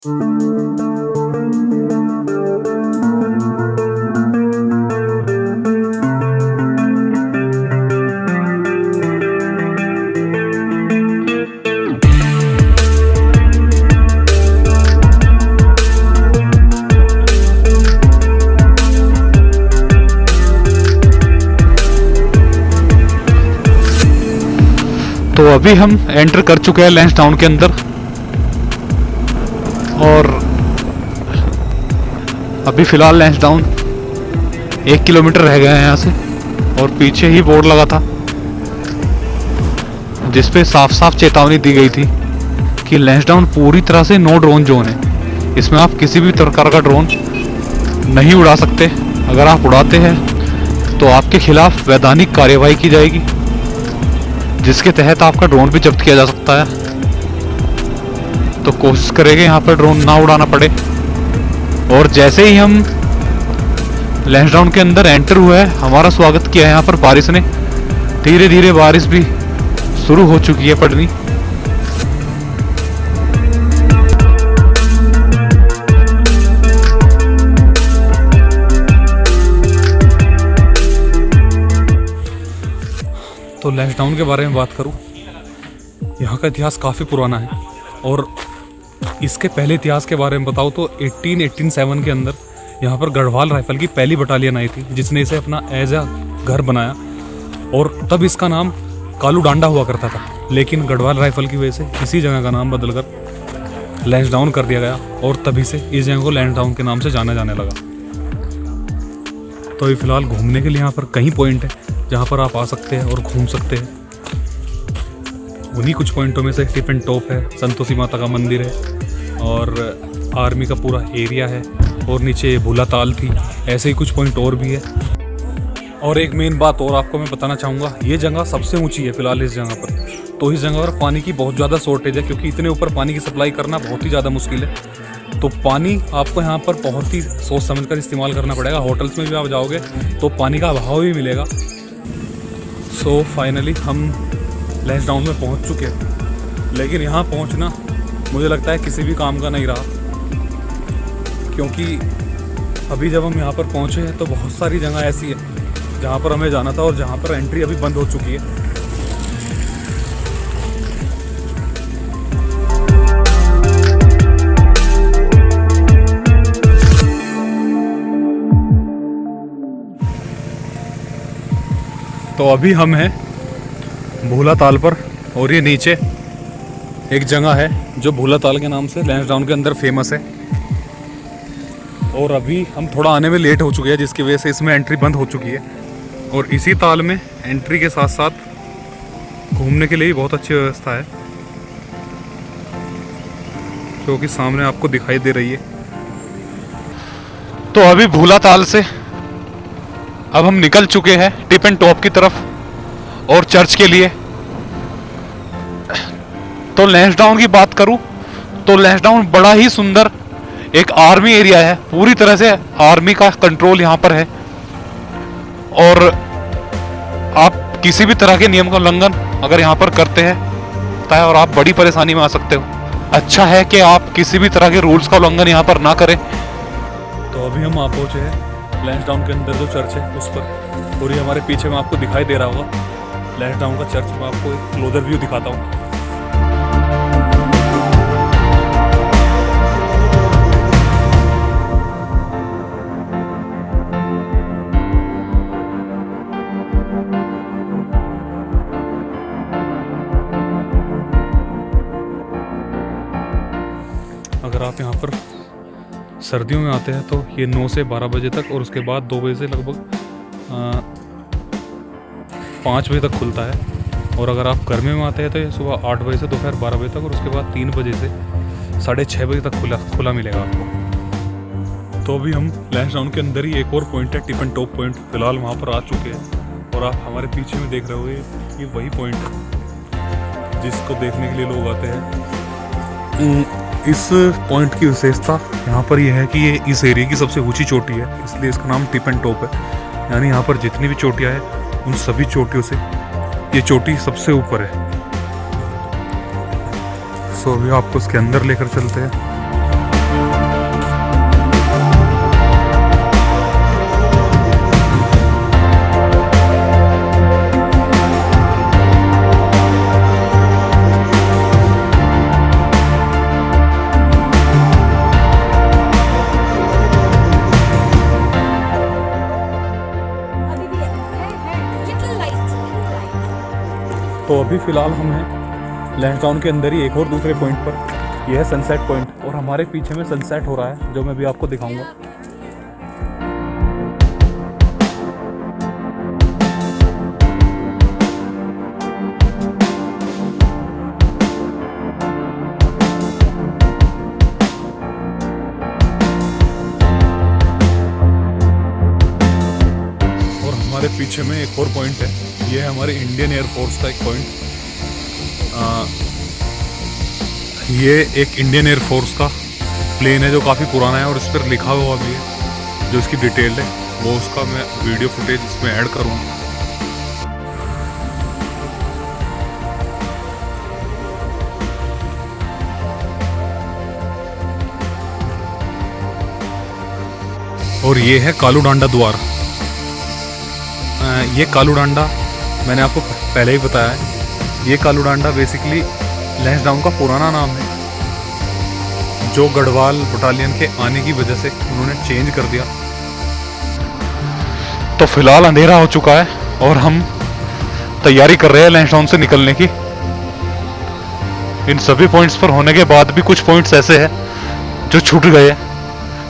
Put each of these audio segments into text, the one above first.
तो अभी हम एंटर कर चुके हैं लैंसडाउन के अंदर और अभी फ़िलहाल लैंसडाउन 1 किलोमीटर रह गए हैं यहाँ से और पीछे ही बोर्ड लगा था जिस पे साफ साफ चेतावनी दी गई थी कि लैंसडाउन पूरी तरह से नो ड्रोन जोन है। इसमें आप किसी भी प्रकार का ड्रोन नहीं उड़ा सकते। अगर आप उड़ाते हैं तो आपके खिलाफ वैधानिक कार्यवाही की जाएगी, जिसके तहत आपका ड्रोन भी जब्त किया जा सकता है। तो कोशिश करेंगे यहाँ पर ड्रोन ना उड़ाना पड़े। और जैसे ही हम लैंसडाउन के अंदर एंटर हुए हैं, हमारा स्वागत किया है यहाँ पर बारिश ने। धीरे धीरे बारिश भी शुरू हो चुकी है पड़नी। तो लैंसडाउन के बारे में बात करूं, यहाँ का इतिहास काफ़ी पुराना है और इसके पहले इतिहास के बारे में बताऊं तो 1887 के अंदर यहाँ पर गढ़वाल राइफल की पहली बटालियन आई थी, जिसने इसे अपना एज अ घर बनाया और तब इसका नाम कालू डांडा हुआ करता था। लेकिन गढ़वाल राइफल की वजह से इसी जगह का नाम बदलकर लैंसडाउन कर दिया गया और तभी से इस जगह को लैंसडाउन के नाम से जाना जाने लगा। तो अभी फ़िलहाल घूमने के लिए यहाँ पर कई पॉइंट है जहाँ पर आप आ सकते हैं और घूम सकते हैं। उन्हीं कुछ पॉइंटों में से टिप एंड टॉप है, संतोषी माता का मंदिर है और आर्मी का पूरा एरिया है और नीचे भूला ताल थी। ऐसे ही कुछ पॉइंट और भी है। और एक मेन बात और आपको मैं बताना चाहूँगा, ये जगह सबसे ऊंची है फ़िलहाल इस जगह पर। तो इस जगह पर पानी की बहुत ज़्यादा शॉर्टेज है, क्योंकि इतने ऊपर पानी की सप्लाई करना बहुत ही ज़्यादा मुश्किल है। तो पानी आपको यहाँ पर बहुत ही सोच समझ कर इस्तेमाल करना पड़ेगा। होटल्स में भी आप जाओगे तो पानी का अभाव भी मिलेगा। सो फाइनली हम लैंसडाउन में पहुँच चुके हैं, लेकिन यहाँ पहुँचना मुझे लगता है किसी भी काम का नहीं रहा, क्योंकि अभी जब हम यहाँ पर पहुँचे हैं तो बहुत सारी जगह ऐसी है जहाँ पर हमें जाना था और जहाँ पर एंट्री अभी बंद हो चुकी है। तो अभी हम हैं भूला ताल पर और ये नीचे एक जगह है जो भूला ताल के नाम से लैंसडाउन के अंदर फेमस है। और अभी हम थोड़ा आने में लेट हो चुके हैं, जिसकी वजह से इसमें एंट्री बंद हो चुकी है। और इसी ताल में एंट्री के साथ साथ घूमने के लिए भी बहुत अच्छी व्यवस्था है, जो कि सामने आपको दिखाई दे रही है। तो अभी भूला ताल से अब हम निकल चुके हैं टिप एंड टॉप की तरफ और चर्च के लिए। तो लैंसडाउन की बात करूं तो लैंसडाउन बड़ा ही सुंदर एक आर्मी एरिया है। पूरी तरह से आर्मी का कंट्रोल यहाँ पर है और आप किसी भी तरह के नियम का उल्लंघन अगर यहाँ पर करते हैं और आप बड़ी परेशानी में आ सकते हो। अच्छा है कि आप किसी भी तरह के रूल्स का उल्लंघन यहाँ पर ना करें। तो अभी हम पहुँचे हैं लैंसडाउन के अंदर जो चर्च है उस पर, और ये हमारे पीछे में आपको दिखाई दे रहा होगा लैंसडाउन का चर्च। मैं आपको एक क्लोजर व्यू दिखाता हूँ। अगर आप यहाँ पर सर्दियों में आते हैं तो ये 9 से 12 बजे तक और उसके बाद 2 बजे से लगभग 5 बजे तक खुलता है। और अगर आप गर्मी में आते हैं तो ये सुबह 8 बजे से दोपहर 12 बजे तक और उसके बाद 3 बजे से 6:30 बजे तक खुला मिलेगा आपको। तो अभी हम लैंसडाउन के अंदर ही एक और पॉइंट है टिप एंड टॉप पॉइंट, फिलहाल वहाँ पर आ चुके हैं। और आप हमारे पीछे में देख रहे हो ये वही पॉइंट है जिसको देखने के लिए लोग आते हैं। इस पॉइंट की विशेषता यहाँ पर यह है कि ये इस एरिया की सबसे ऊंची चोटी है, इसलिए इसका नाम टिप एंड टॉप है। यानी यहाँ पर जितनी भी चोटियाँ हैं उन सभी चोटियों से ये चोटी सबसे ऊपर है। सो अभी आपको उसके अंदर लेकर चलते हैं। तो अभी फ़िलहाल हम हैं लैंसडाउन के अंदर ही एक और दूसरे पॉइंट पर। यह है सनसेट पॉइंट और हमारे पीछे में सनसेट हो रहा है जो मैं भी आपको दिखाऊंगा। हमारे पीछे में एक और पॉइंट है, ये है हमारे इंडियन एयरफोर्स का एक पॉइंट। ये एक इंडियन एयरफोर्स का प्लेन है जो काफ़ी पुराना है और इस पर लिखा हुआ भी है जो इसकी डिटेल है, वो उसका मैं वीडियो फुटेज इसमें ऐड करूँगा। और ये है कालू डांडा द्वार। ये कालू डांडा मैंने आपको पहले ही बताया है, ये कालू डांडा बेसिकली लैंसडाउन का पुराना नाम है जो गढ़वाल बटालियन के आने की वजह से उन्होंने चेंज कर दिया। तो फिलहाल अंधेरा हो चुका है और हम तैयारी कर रहे हैं लैंसडाउन से निकलने की। इन सभी पॉइंट्स पर होने के बाद भी कुछ पॉइंट्स ऐसे हैं जो छूट गए हैं,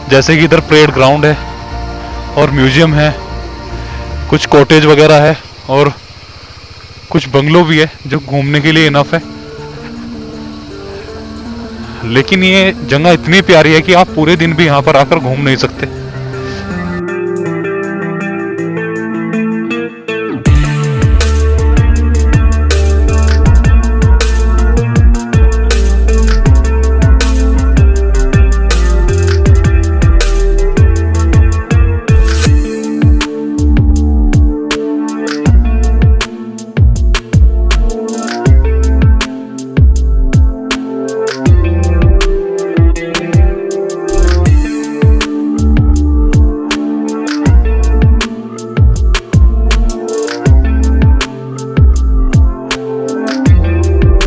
जैसे कि इधर परेड ग्राउंड है और म्यूजियम है, कुछ कॉटेज वगैरह है और कुछ बंगलो भी है जो घूमने के लिए इनफ है। लेकिन ये जगह इतनी प्यारी है कि आप पूरे दिन भी यहाँ पर आकर घूम नहीं सकते।